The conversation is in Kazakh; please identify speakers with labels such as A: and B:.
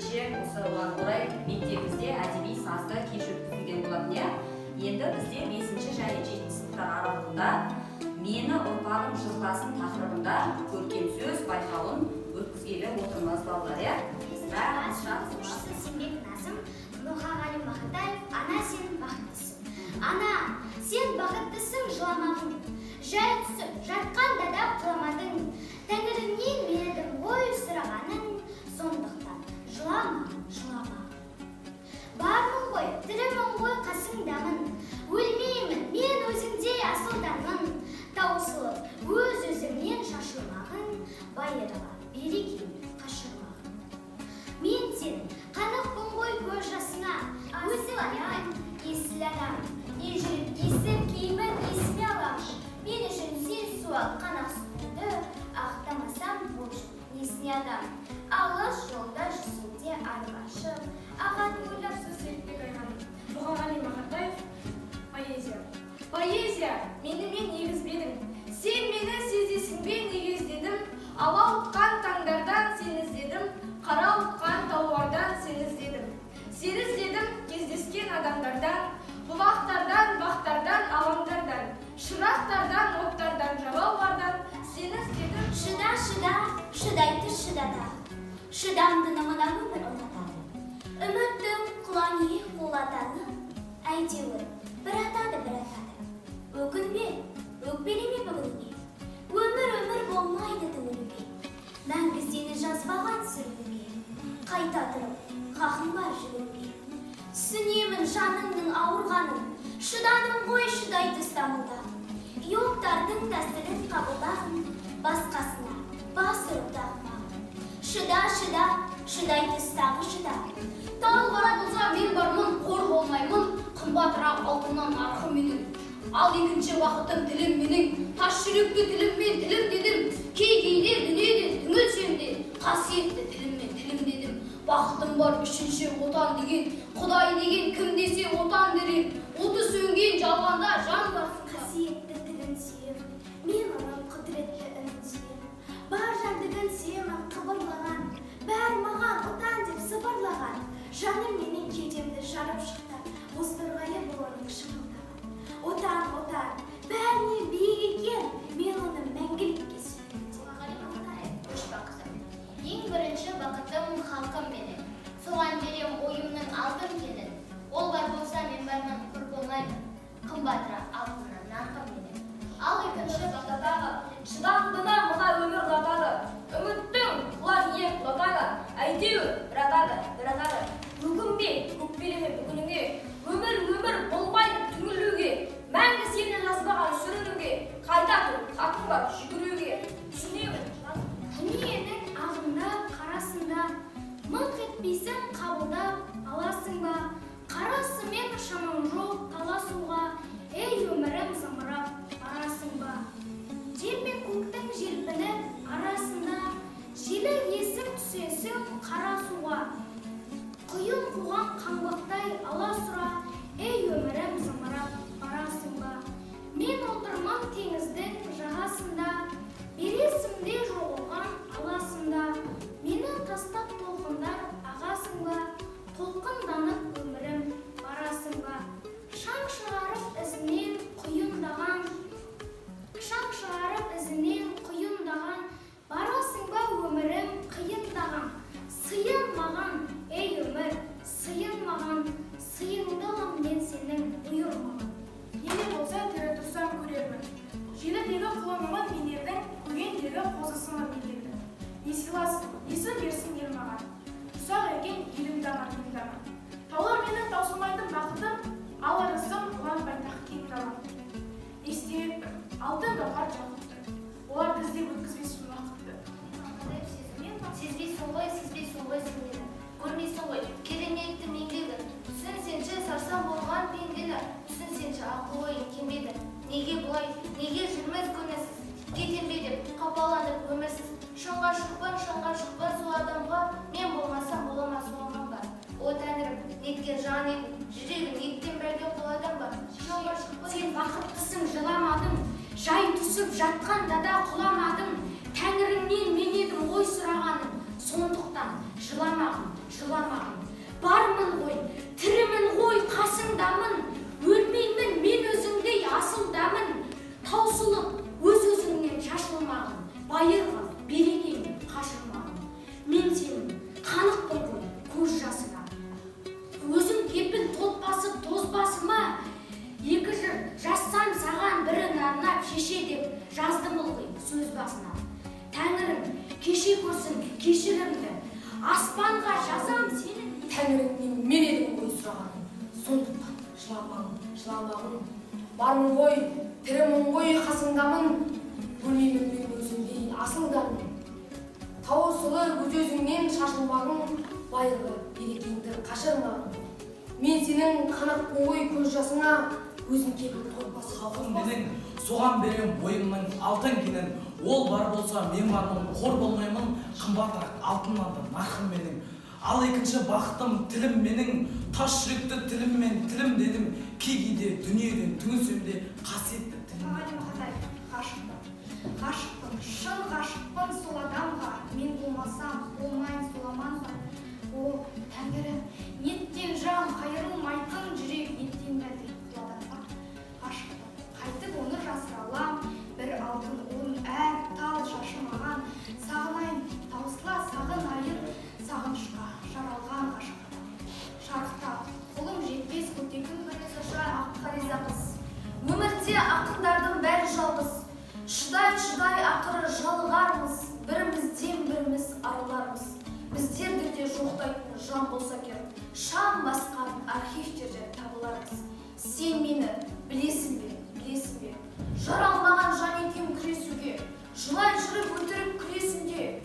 A: кеше осыған орай мектебімізде әдеби сазды кеш өткізілген болатын иә. Енді бізде 5 және 7 сыныптар аралығында «Мені ұрпағым жырласын» тақырыбында көркем сөз байқауын өткізгелі отырмыз балалар иә.
B: Сенбек Назым, Мұқағали Мақатаев, ана сен бақыттысың. Ана, сен бақыттысың, жыламағың. Жай түсіп, жатқанда да құламадың. Тәңіріңнен менің ғой сұрағаның, сондықтан жылама, жылама. Бармын ғой, тірімін ғой, қасыңдамын. Өлмеймін, мен өзіңдей асылданмын. Таусылып, өз-өзімнен шашылмағын, байырға берекем қашырмағын. Мен сен қанықпын ғой көз жасыңа, өзі аян, есіл адам. Не жүріп кесіп, кейімін есіме аламын. Мен үшін сен суал қанақ сүрді, ақтамасам бұл жүр несіне адам. Алыс жолда жүрсеңде арбашып, ағаны ойлап
C: Сенбек Айғаным, Мұқағали Мақатаев, поэзия. Поэзия, мені мен егізбедің. Сен мені сезесің бе неге іздедім? Ала ұтқан таңдардан сен іздедім, қара ұтқан таулардан сен іздедім. Сен іздедім кездескен адамдардан, бұлақтардан, бақтардан, алаңдардан, шырақтардан, оттардан, жалаулардан сен іздедім.
B: Шыда, шыдайды шыдада. Шыдамдыны мына өмір ұнатады. Үміттің құлан ең қолатаны, әйтеуір бір атады. Өкінбе, өкпелеме бүгінге. Өмір болмайды түңілуге. Мәңгі сені жазбаған сүрінуге. Қайта тұрып, қақың бар жүгіруге. Түсінемін жаныңның ауырғанын, шыданым ғой шыдайды стамылда. Йоқтардың тәсілін қабылдағын, басқасына бас ұрып тағымағын. Шыда, шыдайды стағы шыда.
D: Тағылғара болса мен бармын, қор болмаймын, қымбатырақ алтыннан арқым едім. Ал екінші уақытым тілім менің, тас жүректі тіліммен тілім дедім. Кейде дүниеден түңілсемде, қасиетті тіліммен тілім дедім. Бақытым бар үшінші отан деген, Құдай деген кім десе отан дерем. Оты сөнген жалғанда жан барсын.
B: Қасиетті тілін сүйем, мен оның құдіретті үнін сүйем. Бар жандығын сүйемін қыбырлаған, бәрі маған отан деп сыбырлаған. Жаным менің кеудемді жарып шықты, бозторғайы бұл оның шыңылдаған. Отан, бәріне биік екен, мен оны мәңгілікке сүйемін.
E: Мұқағали Мақатаев, өшпақызым. Ең бірінші бақытым халқым менің. Соған берем ойымның алтын келін. Ол бар болса мен бармын, құр болмаймын. Қымбатырақ алтыннан нарқым менің.
C: Ал екінші бақытағы, шыдамдыны мына өмір ұнатады. Үміттің құлан ең құлатады. Әйтеуір бір атады. Өкінбе, өкпелеме бүгініңе. Өмір болмайды түңілуге. Мәңгі сені жазбаған сүрінуге. Қайта тұрып, қақың бар жүгіруге. Түсінемін.
B: Дүниенің ағында, қарасында, мыңқ етпейсің қабылдап аласың ба? Қарасымен шамың жоқ таласуға, ей өмірім зымырап барасың ба? Жер мен көктің желпініп арасында, желі есіп түсесің қара суға. Құйын қуған қаңбақтай аласұра, ей өмірім зымырап барасың ба? Мен отырмын теңіздің жағасында, бересің де жоғалған аласында. Мені тастап толқындар ағасың ба? Толқынданып өмірім барасың ба? Шаң шығарып ізінен құйындаған, барасың ба өмірім қиындаған? Сыйын маған, ей өмір, сыйын маған, сыйыңды алам мен сенің бұйырмаған.
C: Еле болса тірі тұрсам көрермін. Желідегі құланымын менердің, көгендегі қозысымын менердің. Не сыйласын, несі берсін ел маған. Ұсақ екен елімді аман. Таулар менің таусылмайтын бақытым, ал арысым ұлан байтақ кең далам. Естемекпін, алтын гауһар жақұтты. Оларды іздеп өткізбесін уақытты.
E: Сезбейсің ғой сендені. Көрмейсің ғой кереметтің еңбегін. Түсінсенші сарсан болған пендені. Түсінсенші ақыл ойың кемеді. Неге бұлай, неге жүрміз көңілсіз? Кетем бе деп қапаланып өмірсіз. Шыңға шықпан сол адамға, мен болмасам боламас оңған бар. О тәңірім, неткен жан едің, жүрегін еттен бірге қоладың ба? Шыңға шықпан.
B: Сен бақыттысың, жыламадың, жай түсіп жатқанда да құламадың. Тәңіріңнен мен едім ғой сұрағаным,
D: сондықтан жыламағын. Бармын ғой, тірімін ғой, қасыңдамын. Өлмеймін мен өзіңдей асылдамын. Таусылып өз-өзіңнен шашылмағын. Байырғы берекеңнен қашырмағын. Мен сенің қанықпын ғой көз жасыңа. Өзің кепіл тозбасыма. Екі жыр жазсам саған бірін арнап шеше деп жаздым ылғи сөз басына. Тәңірім кеше көрсін кешірімді. Аспанға жазам сенің.
C: Тәңіріңнен мен едім ғой сұрағаным. Сондықтан жыламағын. Бармын ғой, тірімін ғой, қасыңдамын. Өлмеймін мен өзіңдей асылдамын. Таусылып өз-өзіңнен шашылмағын. Байырғы берекеңді қашырмағын. Мен сенің қанықпын ғой көз жасыңа. Өзің кепіл тозбас
F: Халқым менің соған берем бойымның алтын кенін. Ол бар болса мен бармын, қор болмаймын. Қымбатырақ алтыннан да нарқым менің. Ал екінші бақытым тілім менің. Тас жүректі тіліммен тілім дедім. Кей-кейде дүниеден түңілсем де қасиетті тілім.
C: Мұқағали Мақатаев, ғашықпын, шын ғашықпын сол адамға. Мен болмасам, болмайын сол аманға. О, Тәңірі, неттен жан қайырылмайтын жүрек неттен бәлде құладанға. Ғашықпын, қайтып оны жасыра алам. Бір алтын оның әр тал шашымаған. Сағынайын, таусыла сағынайын, сағынышқа жаралған ғашық адам. Шарықта қолым жетпес көтекін біріз ұшар ақ қариза қыз.
E: Өмірде ақындардың бәрі жалғыз. Шыдай ақыры жалығармыз. Бірімізден біріміз арылармыз. Біздерді де жоқтайтын жан болса керек. Шам басқан архивтерде табылармыз. Сен мені білесің бе? Жаралмаған жан екем күресуге. Жылай жүріп өтірік күресінде.